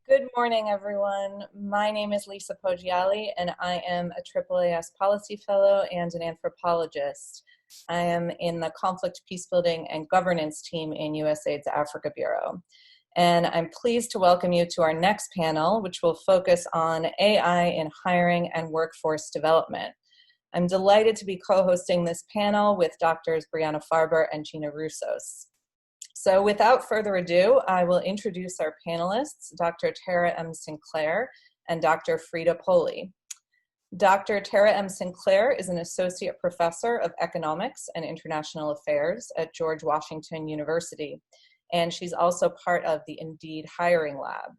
Good morning, everyone. My name is Lisa Poggiali, and I am a AAAS Policy Fellow and an anthropologist. I am in the Conflict, Peacebuilding, and Governance team in USAID's Africa Bureau. And I'm pleased to welcome you to our next panel, which will focus on AI in hiring and workforce development. I'm delighted to be co-hosting this panel with Drs. Brianna Farber and Gina Roussos. So without further ado, I will introduce our panelists, Dr. Tara M. Sinclair and Dr. Frida Polli. Dr. Tara M. Sinclair is an associate professor of economics and international affairs at George Washington University, and she's also part of the Indeed Hiring Lab.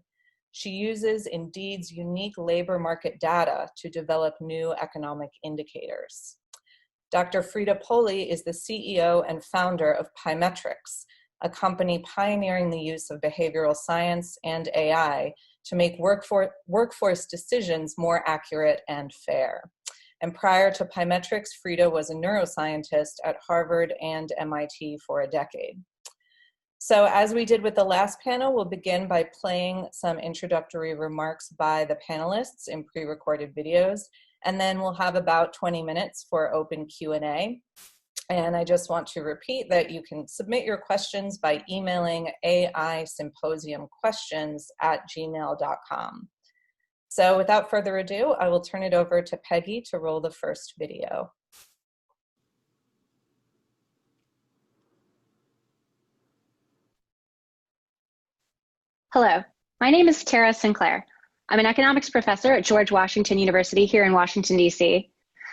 She uses Indeed's unique labor market data to develop new economic indicators. Dr. Frida Polli is the CEO and founder of Pymetrics, a company pioneering the use of behavioral science and AI to make workforce decisions more accurate and fair. And prior to Pymetrics, Frida was a neuroscientist at Harvard and MIT for a decade. So as we did with the last panel, we'll begin by playing some introductory remarks by the panelists in pre-recorded videos, and then we'll have about 20 minutes for open Q&A. And I just want to repeat that you can submit your questions by emailing aisymposiumquestions@gmail.com. So without further ado, I will turn it over to Peggy to roll the first video. Hello, my name is Tara Sinclair. I'm an economics professor at George Washington University here in Washington, D.C.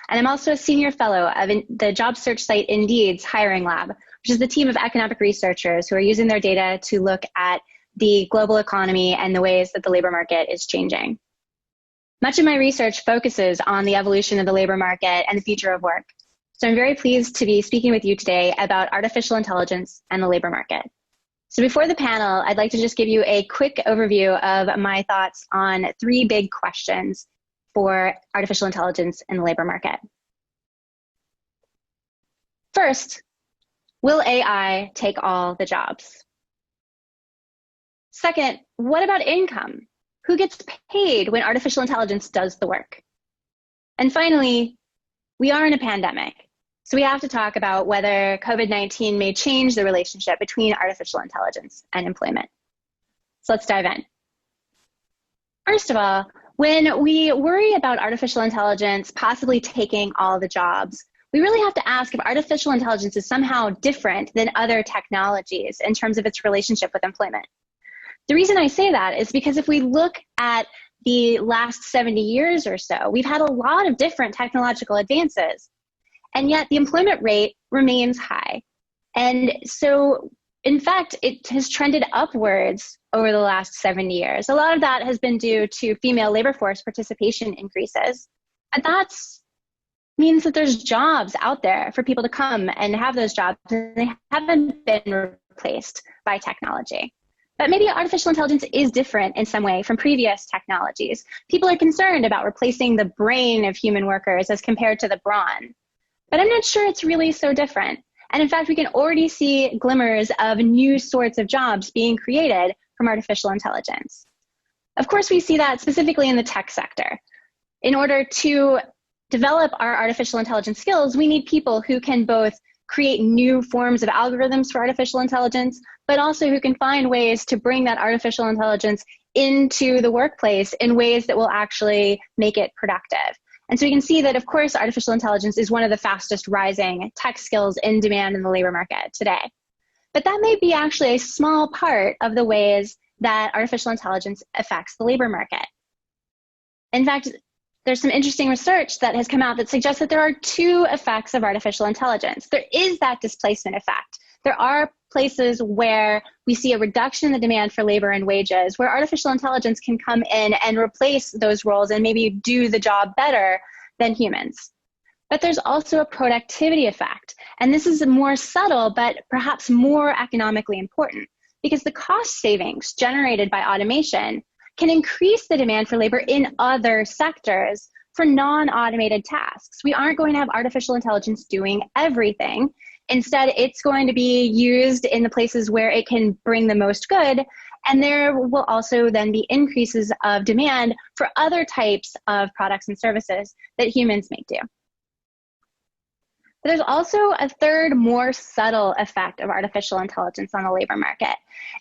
And I'm also a senior fellow of the job search site Indeed's Hiring Lab, which is the team of economic researchers who are using their data to look at the global economy and the ways that the labor market is changing. Much of my research focuses on the evolution of the labor market and the future of work. So I'm very pleased to be speaking with you today about artificial intelligence and the labor market. So before the panel, I'd like to just give you a quick overview of my thoughts on three big questions for artificial intelligence in the labor market. First, will AI take all the jobs? Second, what about income? Who gets paid when artificial intelligence does the work? And finally, we are in a pandemic, so we have to talk about whether COVID-19 may change the relationship between artificial intelligence and employment. So let's dive in. First of all, when we worry about artificial intelligence possibly taking all the jobs, we really have to ask if artificial intelligence is somehow different than other technologies in terms of its relationship with employment. The reason I say that is because if we look at the last 70 years or so, we've had a lot of different technological advances, and yet the employment rate remains high. And so, in fact, it has trended upwards over the last 70 years. A lot of that has been due to female labor force participation increases. And that means that there's jobs out there for people to come and have those jobs, and they haven't been replaced by technology. But maybe artificial intelligence is different in some way from previous technologies. People are concerned about replacing the brain of human workers as compared to the brawn. But I'm not sure it's really so different. And in fact, we can already see glimmers of new sorts of jobs being created from artificial intelligence. Of course, we see that specifically in the tech sector. In order to develop our artificial intelligence skills, we need people who can both create new forms of algorithms for artificial intelligence, but also who can find ways to bring that artificial intelligence into the workplace in ways that will actually make it productive. And so we can see that, of course, artificial intelligence is one of the fastest rising tech skills in demand in the labor market today. But that may be actually a small part of the ways that artificial intelligence affects the labor market. In fact, there's some interesting research that has come out that suggests that there are two effects of artificial intelligence. There is that displacement effect. There are places where we see a reduction in the demand for labor and wages, where artificial intelligence can come in and replace those roles and maybe do the job better than humans. But there's also a productivity effect. And this is more subtle, but perhaps more economically important, because the cost savings generated by automation can increase the demand for labor in other sectors for non-automated tasks. We aren't going to have artificial intelligence doing everything. Instead, it's going to be used in the places where it can bring the most good. And there will also then be increases of demand for other types of products and services that humans may do. But there's also a third, more subtle effect of artificial intelligence on the labor market.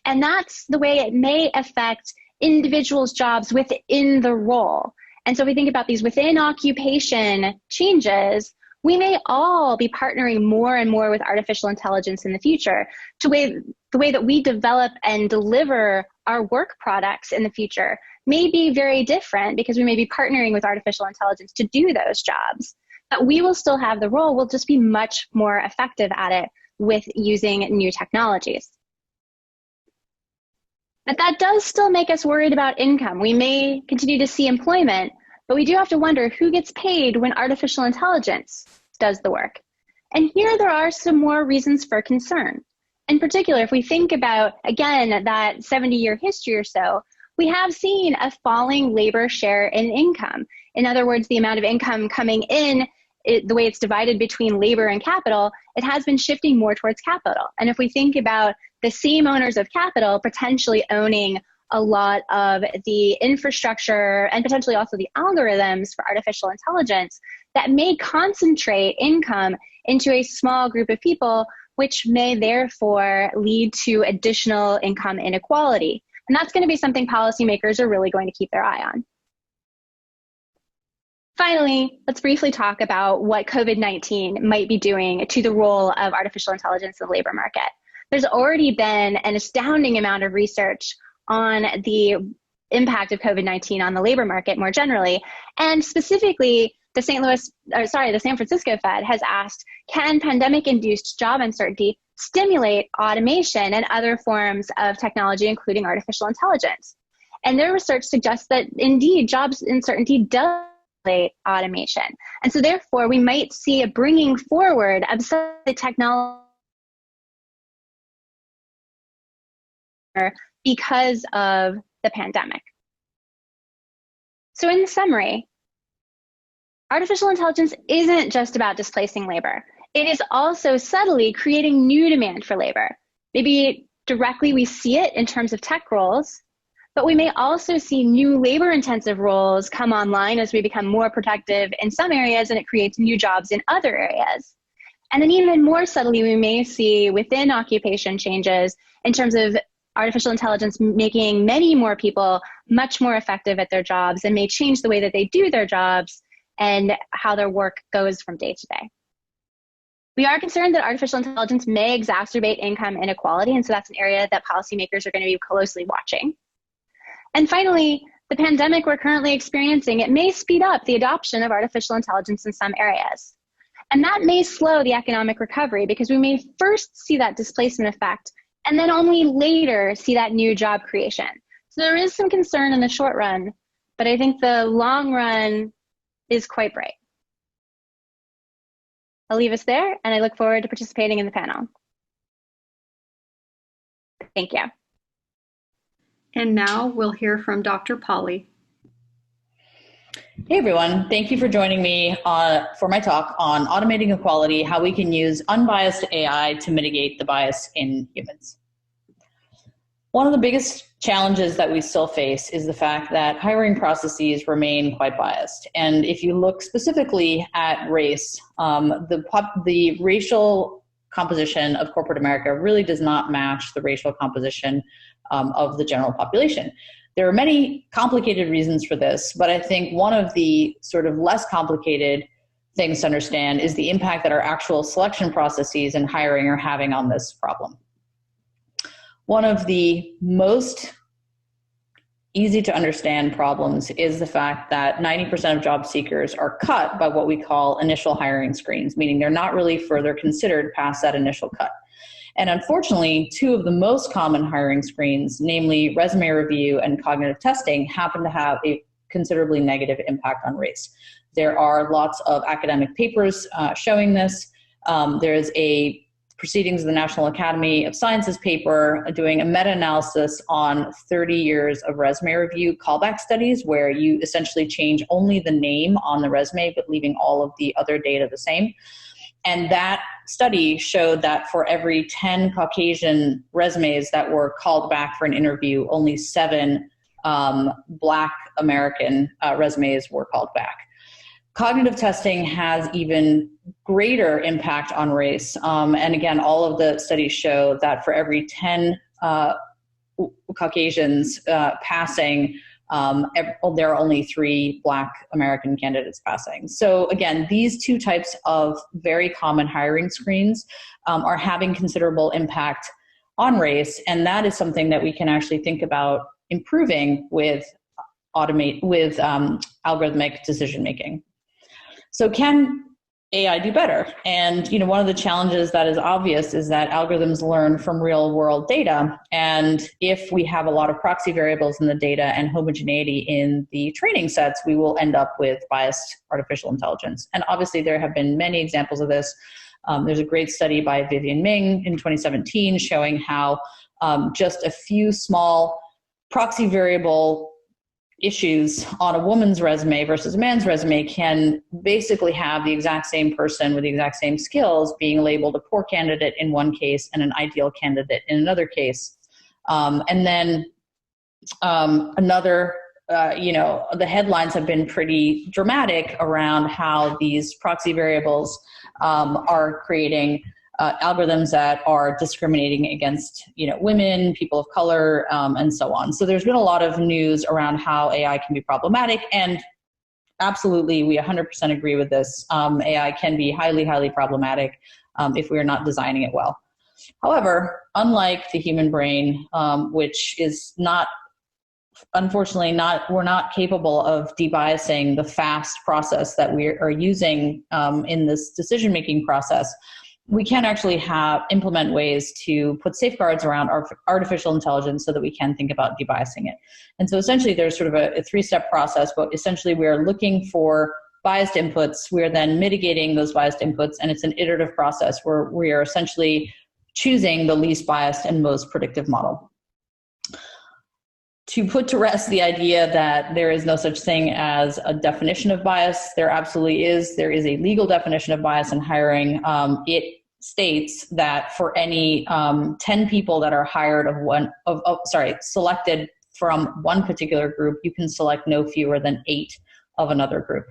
And that's the way it may affect individuals' jobs within the role. And so if we think about these within occupation changes, we may all be partnering more and more with artificial intelligence in the future to the way that we develop and deliver our work products in the future may be very different because we may be partnering with artificial intelligence to do those jobs. But we will still have the role, we'll just be much more effective at it with using new technologies. But that does still make us worried about income. We may continue to see employment, but we do have to wonder who gets paid when artificial intelligence does the work. And here there are some more reasons for concern. In particular, if we think about, again, that 70-year history or so, we have seen a falling labor share in income. In other words, the amount of income coming in, the way it's divided between labor and capital, it has been shifting more towards capital. And if we think about the same owners of capital potentially owning a lot of the infrastructure and potentially also the algorithms for artificial intelligence, that may concentrate income into a small group of people, which may therefore lead to additional income inequality. And that's going to be something policymakers are really going to keep their eye on. Finally, let's briefly talk about what COVID-19 might be doing to the role of artificial intelligence in the labor market. There's already been an astounding amount of research on the impact of COVID-19 on the labor market more generally. And specifically, the San Francisco Fed has asked, can pandemic-induced job uncertainty stimulate automation and other forms of technology, including artificial intelligence? And their research suggests that indeed jobs uncertainty does stimulate automation. And so therefore, we might see a bringing forward of some of the technology because of the pandemic. So in summary, artificial intelligence isn't just about displacing labor. It is also subtly creating new demand for labor. Maybe directly we see it in terms of tech roles, but we may also see new labor-intensive roles come online as we become more productive in some areas and it creates new jobs in other areas. And then even more subtly, we may see within occupation changes in terms of artificial intelligence making many more people much more effective at their jobs and may change the way that they do their jobs and how their work goes from day to day. We are concerned that artificial intelligence may exacerbate income inequality, and so that's an area that policymakers are going to be closely watching. And finally, the pandemic we're currently experiencing, it may speed up the adoption of artificial intelligence in some areas. And that may slow the economic recovery because we may first see that displacement effect and then only later see that new job creation. So there is some concern in the short run, but I think the long run is quite bright. I'll leave us there, and I look forward to participating in the panel. Thank you. And now we'll hear from Dr. Polli. Hey everyone, thank you for joining me for my talk on automating equality, how we can use unbiased AI to mitigate the bias in humans. One of the biggest challenges that we still face is the fact that hiring processes remain quite biased. And if you look specifically at race, the racial composition of corporate America really does not match the racial composition of the general population. There are many complicated reasons for this, but I think one of the sort of less complicated things to understand is the impact that our actual selection processes and hiring are having on this problem. One of the most easy to understand problems is the fact that 90% of job seekers are cut by what we call initial hiring screens, meaning they're not really further considered past that initial cut. And unfortunately, two of the most common hiring screens, namely resume review and cognitive testing, happen to have a considerably negative impact on race. There are lots of academic papers showing this. There is a Proceedings of the National Academy of Sciences paper doing a meta-analysis on 30 years of resume review callback studies where you essentially change only the name on the resume but leaving all of the other data the same. And that study showed that for every 10 Caucasian resumes that were called back for an interview, only 7 Black American resumes were called back. Cognitive testing has even greater impact on race. And again, all of the studies show that for every 10 Caucasians passing, there are only 3 Black American candidates passing. So again, these 2 types of very common hiring screens are having considerable impact on race, and that is something that we can actually think about improving with algorithmic decision making. So can AI do better? And one of the challenges that is obvious is that algorithms learn from real world data. And if we have a lot of proxy variables in the data and homogeneity in the training sets, we will end up with biased artificial intelligence. And obviously there have been many examples of this. There's a great study by Vivian Ming in 2017 showing how just a few small proxy variable issues on a woman's resume versus a man's resume can basically have the exact same person with the exact same skills being labeled a poor candidate in one case and an ideal candidate in another case. And then the headlines have been pretty dramatic around how these proxy variables are creating algorithms that are discriminating against, women, people of color, and so on. So there's been a lot of news around how AI can be problematic, and absolutely, we 100% agree with this. AI can be highly, highly problematic if we are not designing it well. However, unlike the human brain, which is not, unfortunately, we're not capable of debiasing the fast process that we are using in this decision-making process, we can actually implement ways to put safeguards around our artificial intelligence so that we can think about debiasing it. And so essentially there's sort of a 3-step process, but essentially we're looking for biased inputs. We're then mitigating those biased inputs, and it's an iterative process where we are essentially choosing the least biased and most predictive model. To put to rest the idea that there is no such thing as a definition of bias, there absolutely is. There is a legal definition of bias in hiring. It states that for any 10 people that are hired selected from one particular group, you can select no fewer than 8 of another group.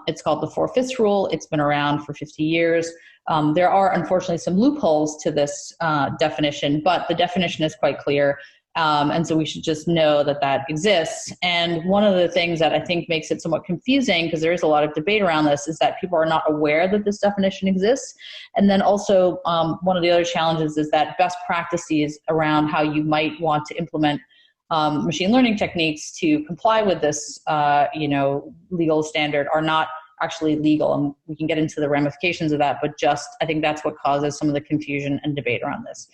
It's called the Fourfist rule. It's been around for 50 years. There are unfortunately some loopholes to this definition, but the definition is quite clear. And so we should just know that that exists. And one of the things that I think makes it somewhat confusing, because there is a lot of debate around this, is that people are not aware that this definition exists. And then also one of the other challenges is that best practices around how you might want to implement machine learning techniques to comply with this legal standard are not actually legal. And we can get into the ramifications of that, but I think that's what causes some of the confusion and debate around this.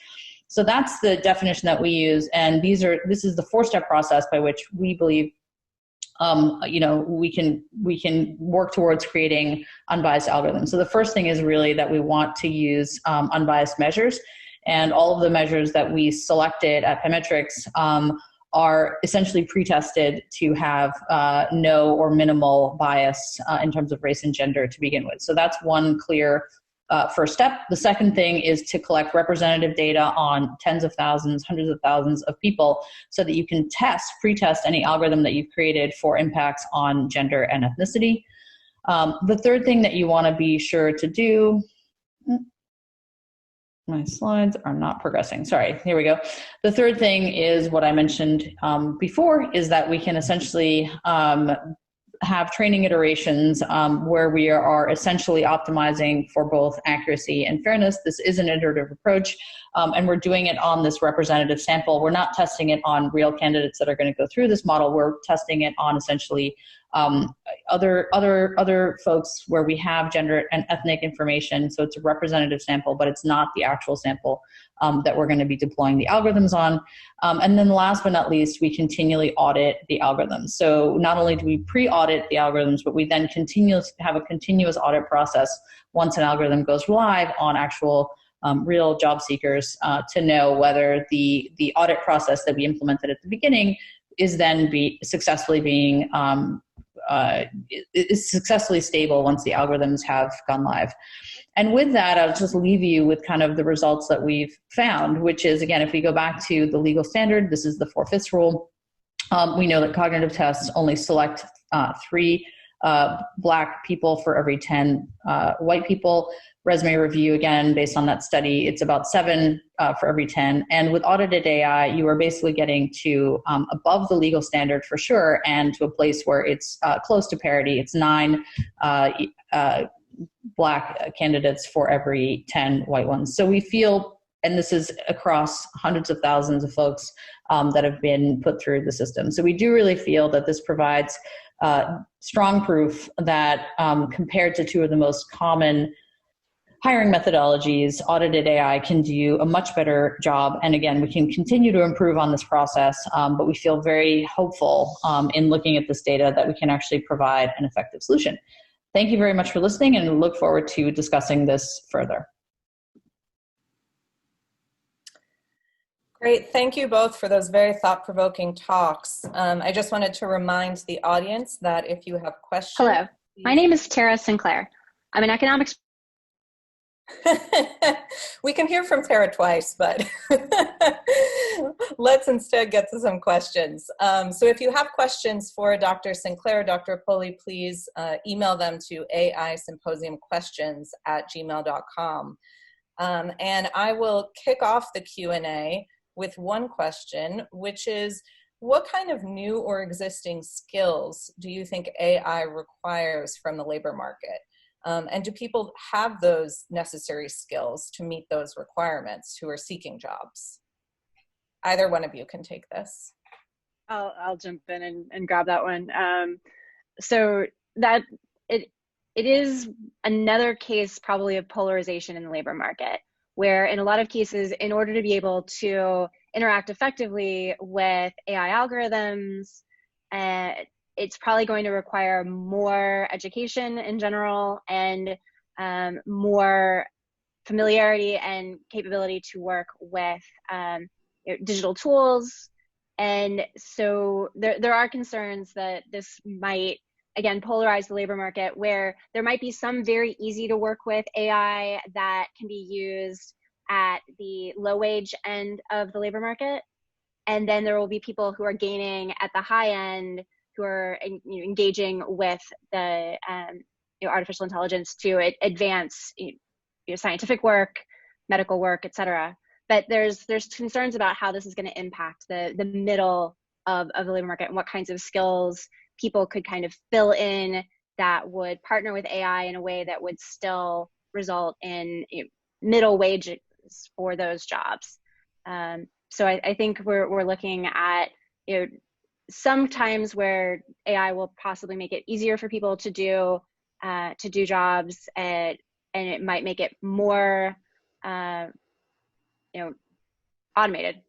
So that's the definition that we use, and this is the 4-step process by which we believe, we can work towards creating unbiased algorithms. So the first thing is really that we want to use unbiased measures, and all of the measures that we selected at Pymetrics are essentially pre-tested to have no or minimal bias in terms of race and gender to begin with. So that's one clear first step. The second thing is to collect representative data on tens of thousands, hundreds of thousands of people so that you can pre-test any algorithm that you've created for impacts on gender and ethnicity. The third thing that you want to be sure to do, my slides are not progressing. Sorry, here we go. The third thing is what I mentioned before, is that we can essentially have training iterations where we are essentially optimizing for both accuracy and fairness. This is an iterative approach, and we're doing it on this representative sample. We're not testing it on real candidates that are going to go through this model. We're testing it on essentially other folks where we have gender and ethnic information. So it's a representative sample, but it's not the actual sample that we're going to be deploying the algorithms on. And then last but not least, we continually audit the algorithms. So not only do we pre-audit the algorithms, but we then have a continuous audit process once an algorithm goes live on actual real job seekers to know whether the audit process that we implemented at the beginning is then successfully being is successfully stable once the algorithms have gone live. And with that, I'll just leave you with kind of the results that we've found, which is, again, if we go back to the legal standard, this is the Fourfist rule. We know that cognitive tests only select 3 Black people for every 10 white people. Resume review, again, based on that study, it's about 7 for every 10. And with audited AI, you are basically getting to above the legal standard for sure, and to a place where it's close to parity. It's 9 Black candidates for every 10 white ones. So we feel, and this is across hundreds of thousands of folks that have been put through the system. So we do really feel that this provides strong proof that compared to 2 of the most common hiring methodologies, audited AI can do a much better job. And again, we can continue to improve on this process, but we feel very hopeful in looking at this data that we can actually provide an effective solution. Thank you very much for listening, and look forward to discussing this further. Great. Thank you both for those very thought-provoking talks. I just wanted to remind the audience that if you have questions... Hello. My name is Tara Sinclair. I'm an economics... We can hear from Tara twice, but let's instead get to some questions. So if you have questions for Dr. Sinclair, Dr. Polli, please email them to aisymposiumquestions@gmail.com. And I will kick off the Q&A with one question, which is, what kind of new or existing skills do you think AI requires from the labor market? And do people have those necessary skills to meet those requirements who are seeking jobs? Either one of you can take this. I'll jump in and grab that one. So that it is another case probably of polarization in the labor market, where in a lot of cases, in order to be able to interact effectively with AI algorithms, it's probably going to require more education in general and more familiarity and capability to work with digital tools. And so there are concerns that this might, again, polarize the labor market, where there might be some very easy to work with AI that can be used at the low wage end of the labor market. And then there will be people who are gaining at the high end, who are engaging with the artificial intelligence to advance scientific work, medical work, et cetera. But there's concerns about how this is going to impact the middle of the labor market, and what kinds of skills people could kind of fill in that would partner with AI in a way that would still result in middle wages for those jobs. So I think we're looking at sometimes where AI will possibly make it easier for people to do jobs, and it might make it more automated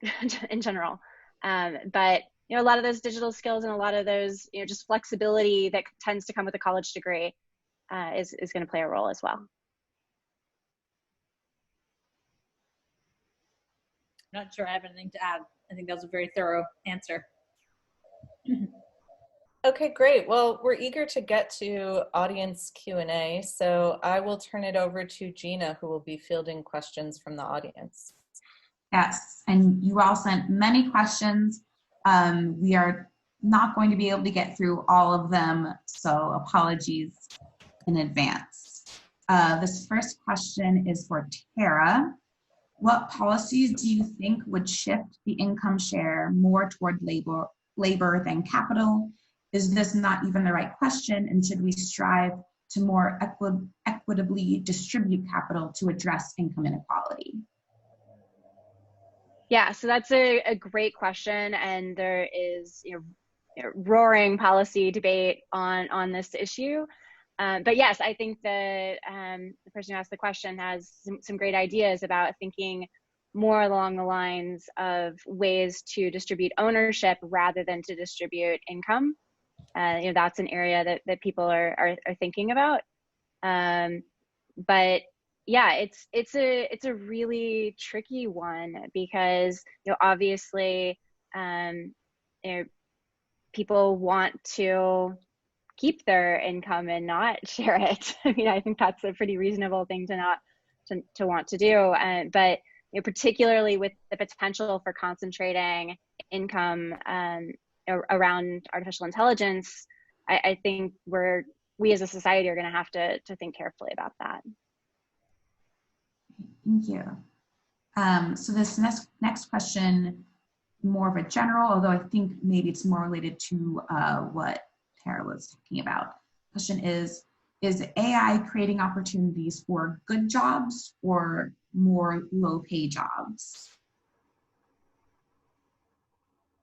in general. But a lot of those digital skills and a lot of those just flexibility that tends to come with a college degree is going to play a role as well. I'm not sure I have anything to add. I think that was a very thorough answer. Okay, great. Well, we're eager to get to audience Q&A, so I will turn it over to Gina, who will be fielding questions from the audience. Yes, and you all sent many questions. We are not going to be able to get through all of them, so apologies in advance. This first question is for Tara. What policies do you think would shift the income share more toward labor than capital? Is this not even the right question, and should we strive to more equitably distribute capital to address income inequality? Yeah, so that's a great question, and there is roaring policy debate on this issue. But yes, I think the person who asked the question has some great ideas about thinking more along the lines of ways to distribute ownership rather than to distribute income. That's an area that people are thinking about. But yeah, it's a really tricky one, because obviously people want to keep their income and not share it. I mean, I think that's a pretty reasonable thing to want to do. But particularly with the potential for concentrating income around artificial intelligence, I think we as a society are going to have to think carefully about that. Thank you. So this next question, more of a general, although I think maybe it's more related to what Tara was talking about. Question is AI creating opportunities for good jobs or more low-pay jobs?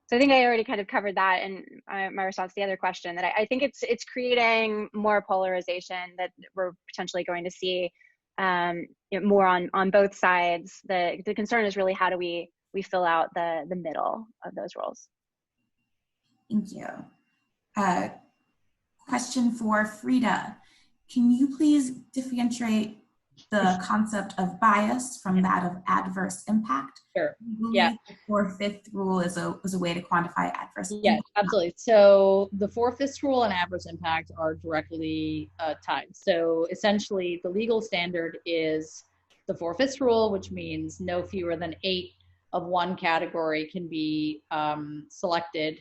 So I think I already kind of covered that in my response to the other question, that I think it's creating more polarization that we're potentially going to see more on both sides. The concern is really how do we fill out the middle of those roles. Thank you. Question for Frida. Can you please differentiate the concept of bias from that of adverse impact? Sure. Yeah. The Fourfist rule is a way to quantify adverse impact. Yeah, absolutely. So the Fourfist rule and adverse impact are directly tied. So essentially, the legal standard is the Fourfist rule, which means no fewer than 8 of one category can be selected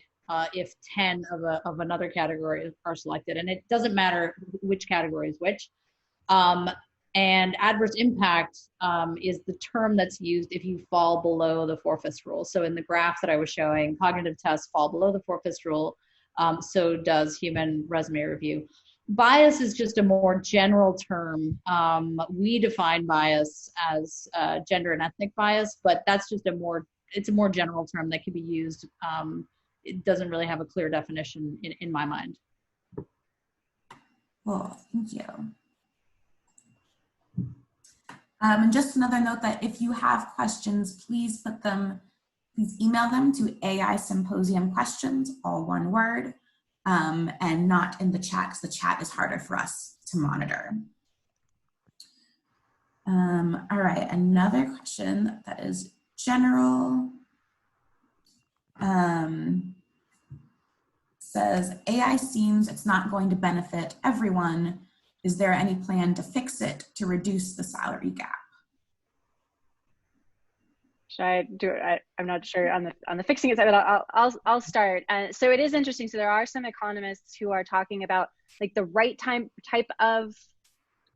if 10 of another category are selected. And it doesn't matter which category is which. And adverse impact is the term that's used if you fall below the Fourfist rule. So in the graph that I was showing, cognitive tests fall below the Fourfist rule, so does human resume review. Bias is just a more general term. We define bias as gender and ethnic bias, but that's just it's a more general term that can be used. It doesn't really have a clear definition in my mind. Well, thank you. And just another note that if you have questions, please email them to AI Symposium questions, all one word, and not in the chat, because the chat is harder for us to monitor. All right, another question that is general. Says, AI seems it's not going to benefit everyone. Is there any plan to fix it to reduce the salary gap? Should I do it? I'm not sure on the fixing it side, but I'll start. So it is interesting. So there are some economists who are talking about like the right type of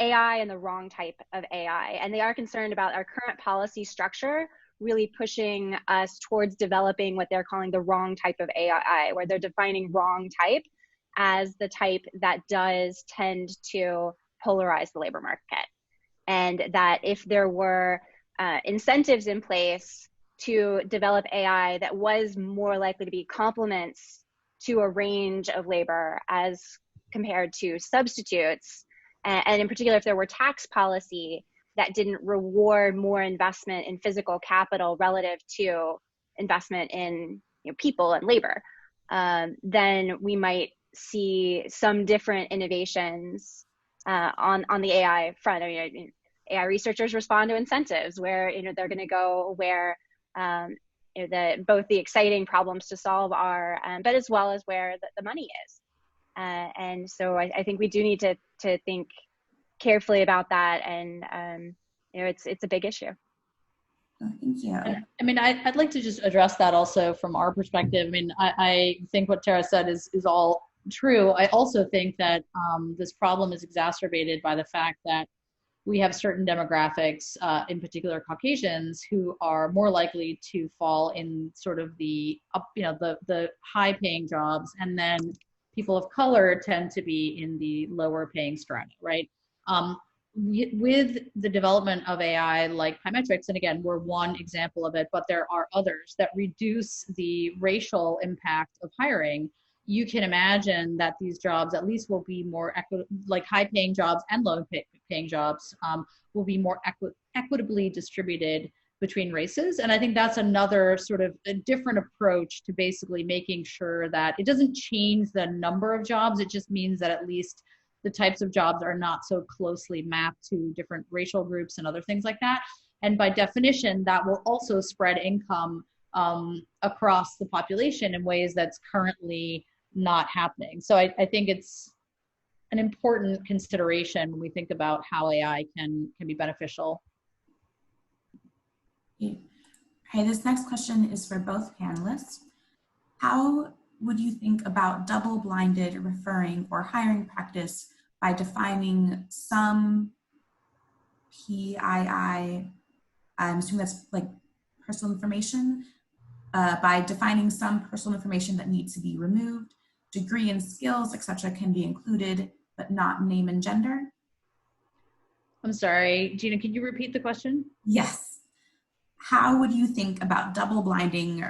AI and the wrong type of AI, and they are concerned about our current policy structure really pushing us towards developing what they're calling the wrong type of AI, where they're defining wrong type as the type that does tend to polarize the labor market. And that if there were incentives in place to develop AI that was more likely to be complements to a range of labor as compared to substitutes, and in particular, if there were tax policy that didn't reward more investment in physical capital relative to investment in people and labor, then we might see some different innovations on the AI front. I mean, AI researchers respond to incentives where they're going to go where both the exciting problems to solve are, but as well as where the money is. And so I think we do need to think carefully about that, and it's a big issue. Thank you. I mean, I'd like to just address that also from our perspective. I mean, I think what Tara said is all true. I also think that this problem is exacerbated by the fact that we have certain demographics, in particular Caucasians, who are more likely to fall in sort of the high-paying jobs, and then people of color tend to be in the lower-paying strata, right? With the development of AI like Pymetrics, and again, we're one example of it, but there are others that reduce the racial impact of hiring. You can imagine that these jobs at least will be more like high-paying jobs and low-paying jobs will be more equitably distributed between races. And I think that's another sort of a different approach to basically making sure that it doesn't change the number of jobs. It just means that at least the types of jobs are not so closely mapped to different racial groups and other things like that. And by definition, that will also spread income across the population in ways that's currently not happening. So I think it's an important consideration when we think about how AI can be beneficial. Okay, this next question is for both panelists. How would you think about double-blinded referring or hiring practice by defining some PII, I'm assuming that's like personal information, by defining some personal information that needs to be removed, degree and skills, etc. can be included, but not name and gender? I'm sorry, Gina, could you repeat the question? Yes. How would you think about double-blinding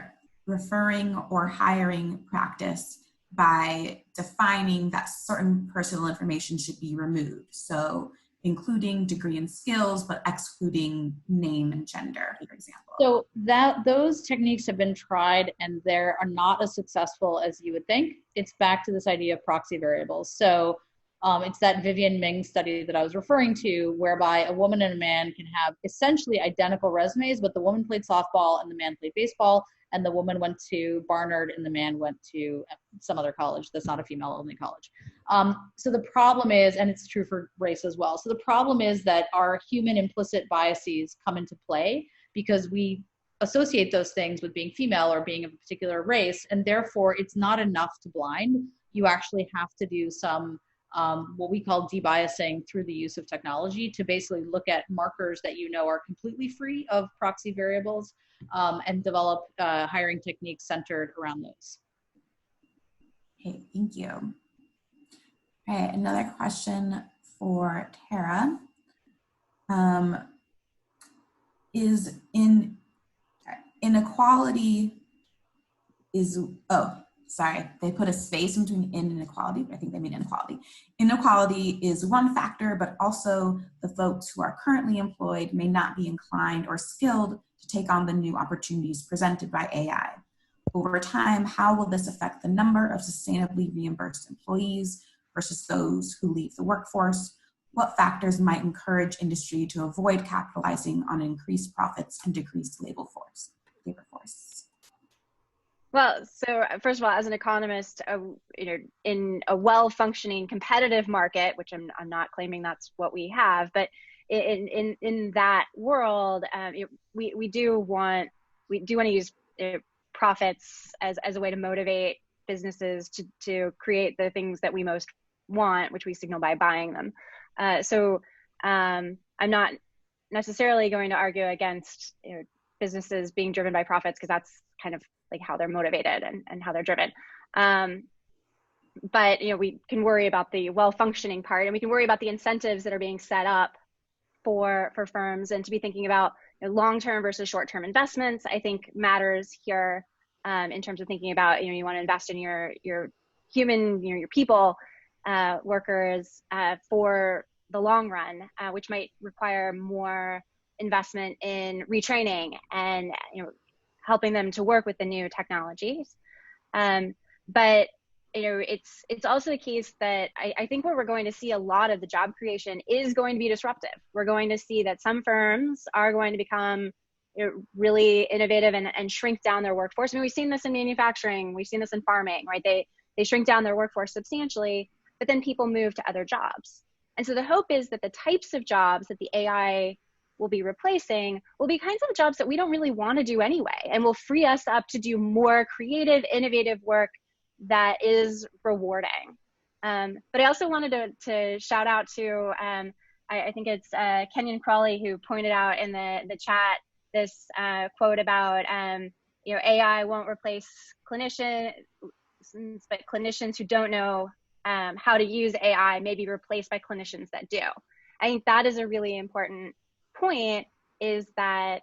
referring or hiring practice by defining that certain personal information should be removed? So including degree and skills, but excluding name and gender, for example. So those techniques have been tried and they are not as successful as you would think. It's back to this idea of proxy variables. So it's that Vivian Ming study that I was referring to, whereby a woman and a man can have essentially identical resumes, but the woman played softball and the man played baseball, and the woman went to Barnard and the man went to some other college that's not a female-only college. So the problem is, and it's true for race as well, so the problem is that our human implicit biases come into play because we associate those things with being female or being of a particular race, and therefore it's not enough to blind. You actually have to do some what we call debiasing through the use of technology to basically look at markers that you know are completely free of proxy variables and develop hiring techniques centered around those. Okay, thank you. All right, another question for Tara. Is inequality is, sorry, they put a space in between in and equality, but I think they mean inequality. Inequality is one factor, but also the folks who are currently employed may not be inclined or skilled to take on the new opportunities presented by AI. Over time, how will this affect the number of sustainably reimbursed employees versus those who leave the workforce? What factors might encourage industry to avoid capitalizing on increased profits and decreased labor force? Well, so first of all, as an economist, in a well-functioning competitive market, which I'm not claiming that's what we have, but in that world, we do want to use profits as a way to motivate businesses to create the things that we most want, which we signal by buying them. So I'm not necessarily going to argue against businesses being driven by profits, because that's kind of like how they're motivated and how they're driven. But we can worry about the well-functioning part, and we can worry about the incentives that are being set up for firms, and to be thinking about long-term versus short-term investments, I think matters here in terms of thinking about, you want to invest in your human, your people, workers for the long run, which might require more investment in retraining and helping them to work with the new technologies. But it's also the case that I think where we're going to see a lot of the job creation is going to be disruptive. We're going to see that some firms are going to become really innovative and shrink down their workforce. I mean, we've seen this in manufacturing, we've seen this in farming, right? They shrink down their workforce substantially, but then people move to other jobs. And so the hope is that the types of jobs that the AI will be replacing will be kinds of jobs that we don't really want to do anyway, and will free us up to do more creative, innovative work that is rewarding. But I also wanted to shout out to, I think it's Kenyon Crawley who pointed out in the chat this quote about, AI won't replace clinicians, but clinicians who don't know how to use AI may be replaced by clinicians that do. I think that is a really important point, is that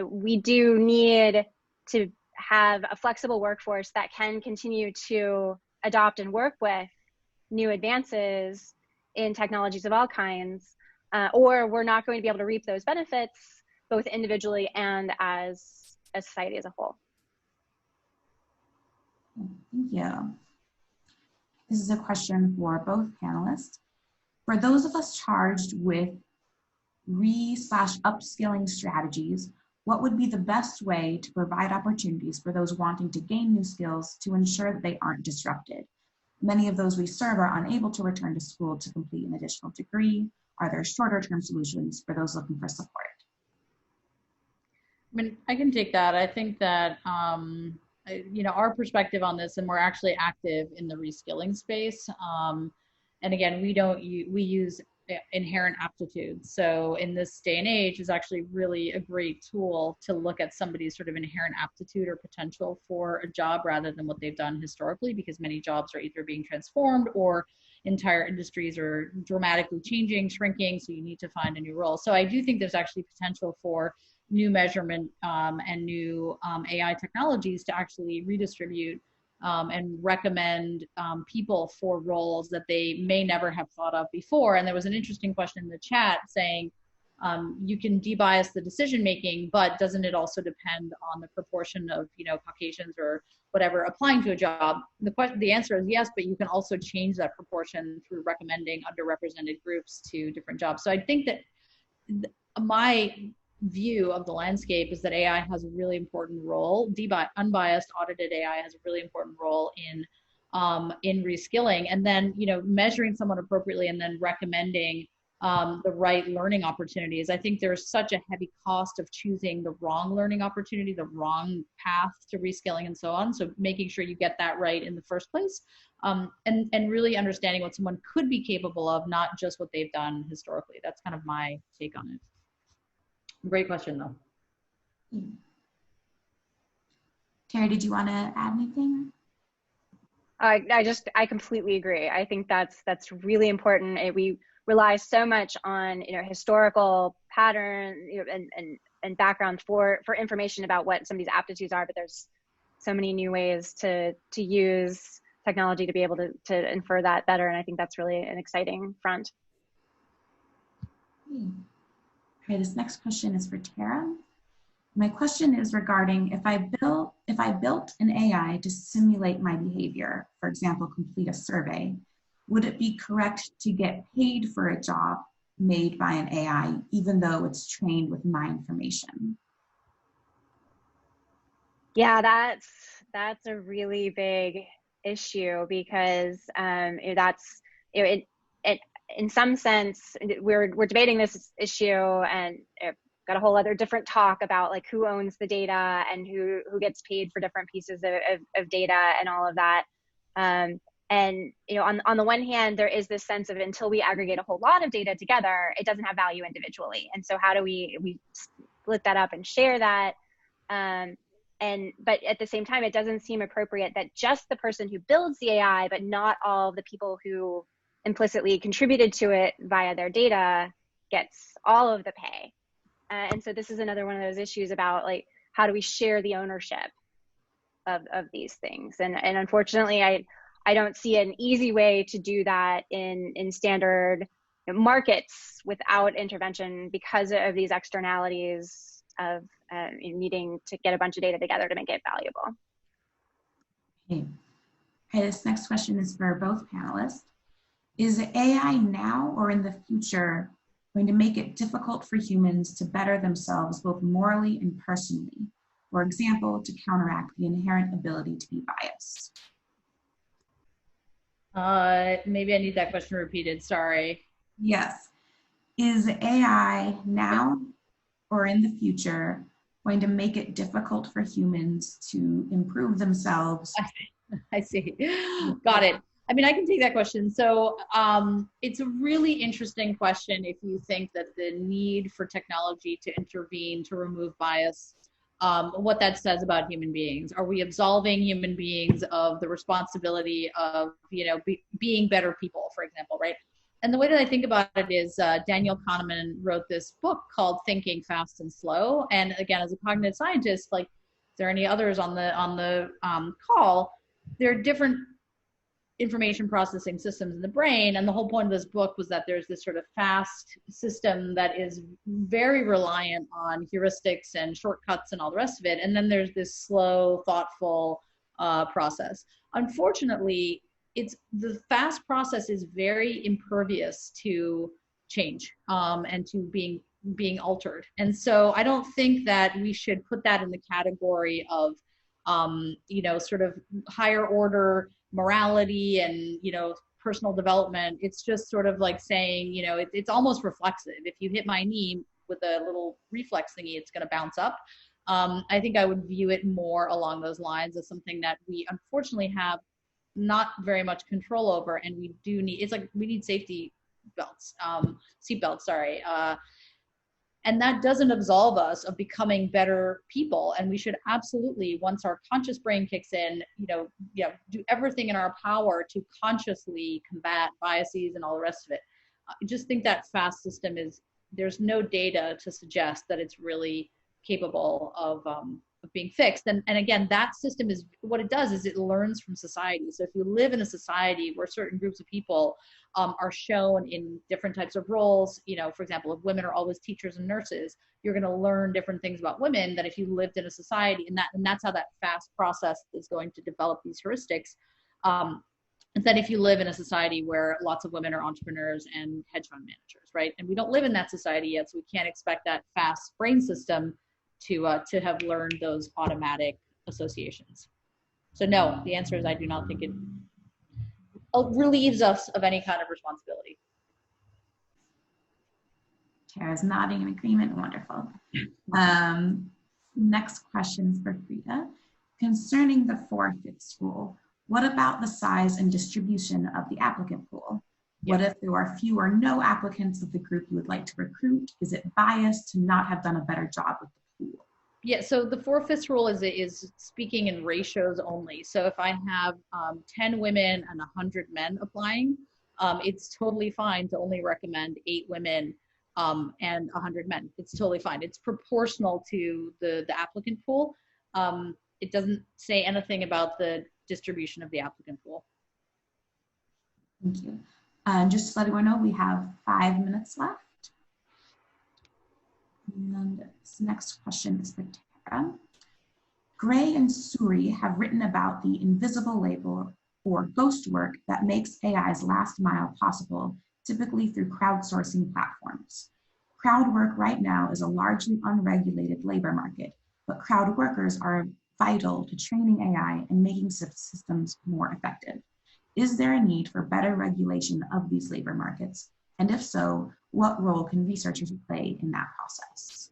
we do need to have a flexible workforce that can continue to adopt and work with new advances in technologies of all kinds, or we're not going to be able to reap those benefits both individually and as a society as a whole. Thank you. This is a question for both panelists. For those of us charged with re/upskilling strategies, what would be the best way to provide opportunities for those wanting to gain new skills to ensure that they aren't disrupted? Many of those we serve are unable to return to school to complete an additional degree. Are there shorter term solutions for those looking for support? I mean, I can take that. I think that, our perspective on this, and we're actually active in the reskilling space. And again, we use inherent aptitude. So in this day and age is actually really a great tool to look at somebody's sort of inherent aptitude or potential for a job rather than what they've done historically, because many jobs are either being transformed or entire industries are dramatically changing, shrinking. So you need to find a new role. So I do think there's actually potential for new measurement and new AI technologies to actually redistribute and recommend people for roles that they may never have thought of before. And there was an interesting question in the chat saying, you can debias the decision making, but doesn't it also depend on the proportion of Caucasians or whatever applying to a job? The answer is yes, but you can also change that proportion through recommending underrepresented groups to different jobs. So I think that my view of the landscape is that AI has a really important role. Unbiased, audited AI has a really important role in reskilling, and then measuring someone appropriately, and then recommending the right learning opportunities. I think there's such a heavy cost of choosing the wrong learning opportunity, the wrong path to reskilling, and so on. So making sure you get that right in the first place, and really understanding what someone could be capable of, not just what they've done historically. That's kind of my take on it. Great question, though. Terry, did you want to add anything? I completely agree. I think that's really important. We rely so much on historical pattern and background for information about what somebody's aptitudes are, but there's so many new ways to use technology to be able to infer that better, and I think that's really an exciting front. Okay, this next question is for Tara. My question is regarding if I built an AI to simulate my behavior, for example, complete a survey, would it be correct to get paid for a job made by an AI, even though it's trained with my information? Yeah, that's a really big issue, because that's in some sense, we're debating this issue, and got a whole other different talk about like who owns the data and who gets paid for different pieces of data and all of that. And on the one hand, there is this sense of until we aggregate a whole lot of data together, it doesn't have value individually. And so how do we split that up and share that? But at the same time, it doesn't seem appropriate that just the person who builds the AI, but not all the people who implicitly contributed to it via their data, gets all of the pay. And so this is another one of those issues about like, how do we share the ownership of these things? And unfortunately, I don't see an easy way to do that in standard markets without intervention, because of these externalities of needing to get a bunch of data together to make it valuable. Okay, this next question is for both panelists. Is AI now or in the future going to make it difficult for humans to better themselves both morally and personally? For example, to counteract the inherent ability to be biased? Maybe I need that question repeated, sorry. Yes. Is AI now or in the future going to make it difficult for humans to improve themselves? I see. Got it. I mean, I can take that question. So it's a really interesting question if you think that the need for technology to intervene to remove bias, what that says about human beings. Are we absolving human beings of the responsibility of, being better people, for example, right? And the way that I think about it is Daniel Kahneman wrote this book called Thinking Fast and Slow. And again, as a cognitive scientist, like, if there are any others on the call, there are different information processing systems in the brain. And the whole point of this book was that there's this sort of fast system that is very reliant on heuristics and shortcuts and all the rest of it. And then there's this slow, thoughtful process. Unfortunately, the fast process is very impervious to change and to being altered. And so I don't think that we should put that in the category of, sort of higher order morality and, personal development. It's just sort of like saying, it's almost reflexive. If you hit my knee with a little reflex thingy, it's going to bounce up. I think I would view it more along those lines as something that we unfortunately have not very much control over, and we do need, it's like we need safety belts, seat belts, sorry. And that doesn't absolve us of becoming better people. And we should absolutely, once our conscious brain kicks in, do everything in our power to consciously combat biases and all the rest of it. I just think that FAST system there's no data to suggest that it's really capable of being fixed. And again, that system is, what it does is it learns from society. So if you live in a society where certain groups of people are shown in different types of roles, for example, if women are always teachers and nurses, you're going to learn different things about women than if you lived in a society, and that's how that FAST process is going to develop these heuristics. And then if you live in a society where lots of women are entrepreneurs and hedge fund managers, right? And we don't live in that society yet, so we can't expect that FAST brain system to have learned those automatic associations. So no, the answer is I do not think it relieves us of any kind of responsibility. Tara's nodding in agreement. Wonderful. Next question is for Frida. Concerning the Fourfist rule, what about the size and distribution of the applicant pool? What if there are few or no applicants of the group you would like to recruit? Is it biased to not have done a better job with the pool? Yeah, so the Fourfist rule is speaking in ratios only. So if I have 10 women and 100 men applying, it's totally fine to only recommend 8 women and 100 men. It's totally fine. It's proportional to the applicant pool. It doesn't say anything about the distribution of the applicant pool. Thank you. Just to let everyone know, we have 5 minutes left. And this next question is for Tara. Gray and Suri have written about the invisible labor or ghost work that makes AI's last mile possible, typically through crowdsourcing platforms. Crowd work right now is a largely unregulated labor market, but crowd workers are vital to training AI and making systems more effective. Is there a need for better regulation of these labor markets? And if so, what role can researchers play in that process?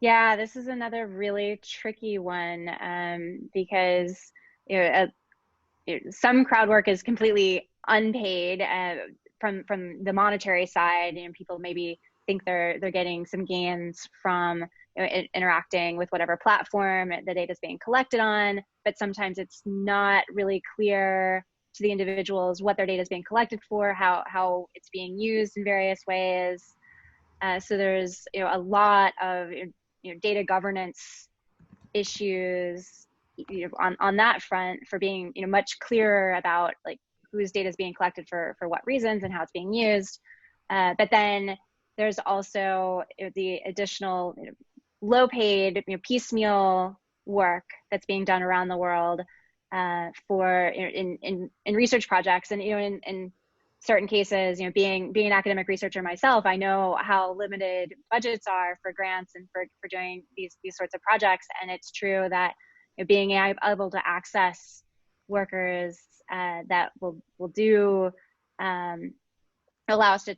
Yeah, this is another really tricky one because some crowd work is completely unpaid from the monetary side. People maybe think they're getting some gains from interacting with whatever platform the data is being collected on, but sometimes it's not really clear to the individuals what their data is being collected for, how it's being used in various ways. So there's a lot of data governance issues on that front for being much clearer about like whose data is being collected for what reasons and how it's being used. But then there's also the additional low-paid piecemeal work that's being done around the world for in research projects. And in certain cases, being an academic researcher myself, I know how limited budgets are for grants and for doing these sorts of projects. And it's true that being able to access workers that will do allow us to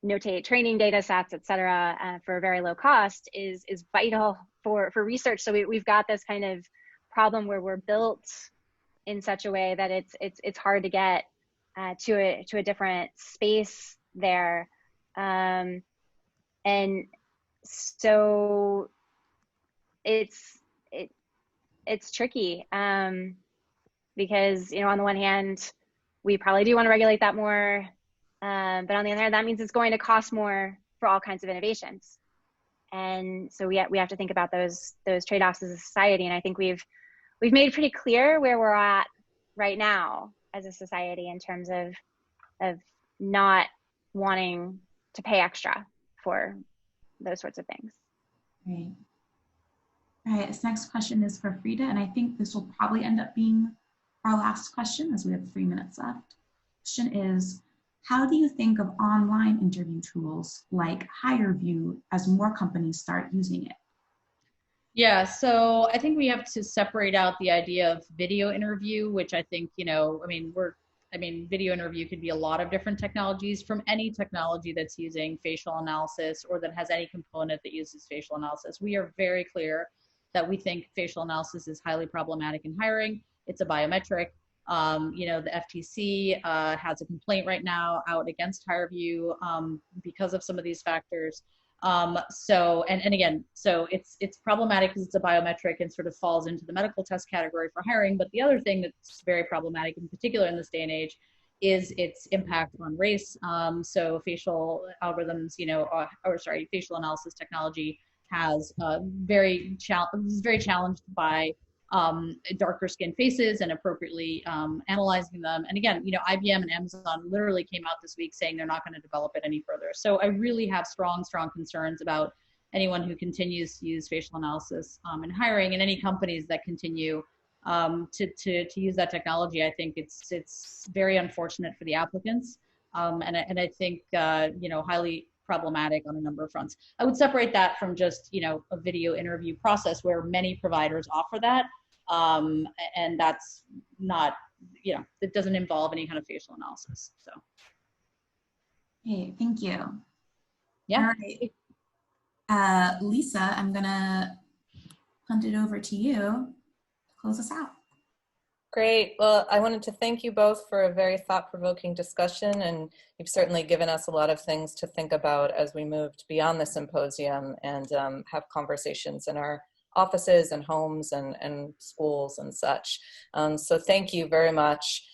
notate training data sets, et cetera, for very low cost is vital for research. So we've got this kind of problem where we're built in such a way that it's hard to get to a different space there, and so it's tricky because on the one hand we probably do want to regulate that more, but on the other hand that means it's going to cost more for all kinds of innovations, and so we have to think about those trade-offs as a society. And I think we've made pretty clear where we're at right now as a society in terms of not wanting to pay extra for those sorts of things. Great. All right, this next question is for Frida, and I think this will probably end up being our last question as we have 3 minutes left. Question is, how do you think of online interview tools like HireVue as more companies start using it? Yeah, so I think we have to separate out the idea of video interview, which I think, video interview could be a lot of different technologies, from any technology that's using facial analysis or that has any component that uses facial analysis. We are very clear that we think facial analysis is highly problematic in hiring. It's a biometric. The FTC has a complaint right now out against HireVue because of some of these factors. So it's problematic because it's a biometric and sort of falls into the medical test category for hiring. But the other thing that's very problematic, in particular in this day and age, is its impact on race. So facial algorithms, facial analysis technology has very challenged by darker skinned faces and appropriately analyzing them. And again, IBM and Amazon literally came out this week saying they're not going to develop it any further. So I really have strong concerns about anyone who continues to use facial analysis in hiring, and any companies that continue to use that technology. I think it's very unfortunate for the applicants, and I think highly problematic on a number of fronts. I would separate that from just a video interview process where many providers offer that, and that's not it doesn't involve any kind of facial analysis. So. Okay, thank you. Yeah. All right. Lisa, I'm gonna punt it over to you to close us out. Great. Well, I wanted to thank you both for a very thought-provoking discussion, and you've certainly given us a lot of things to think about as we moved beyond the symposium and have conversations in our offices and homes and schools and such. So thank you very much.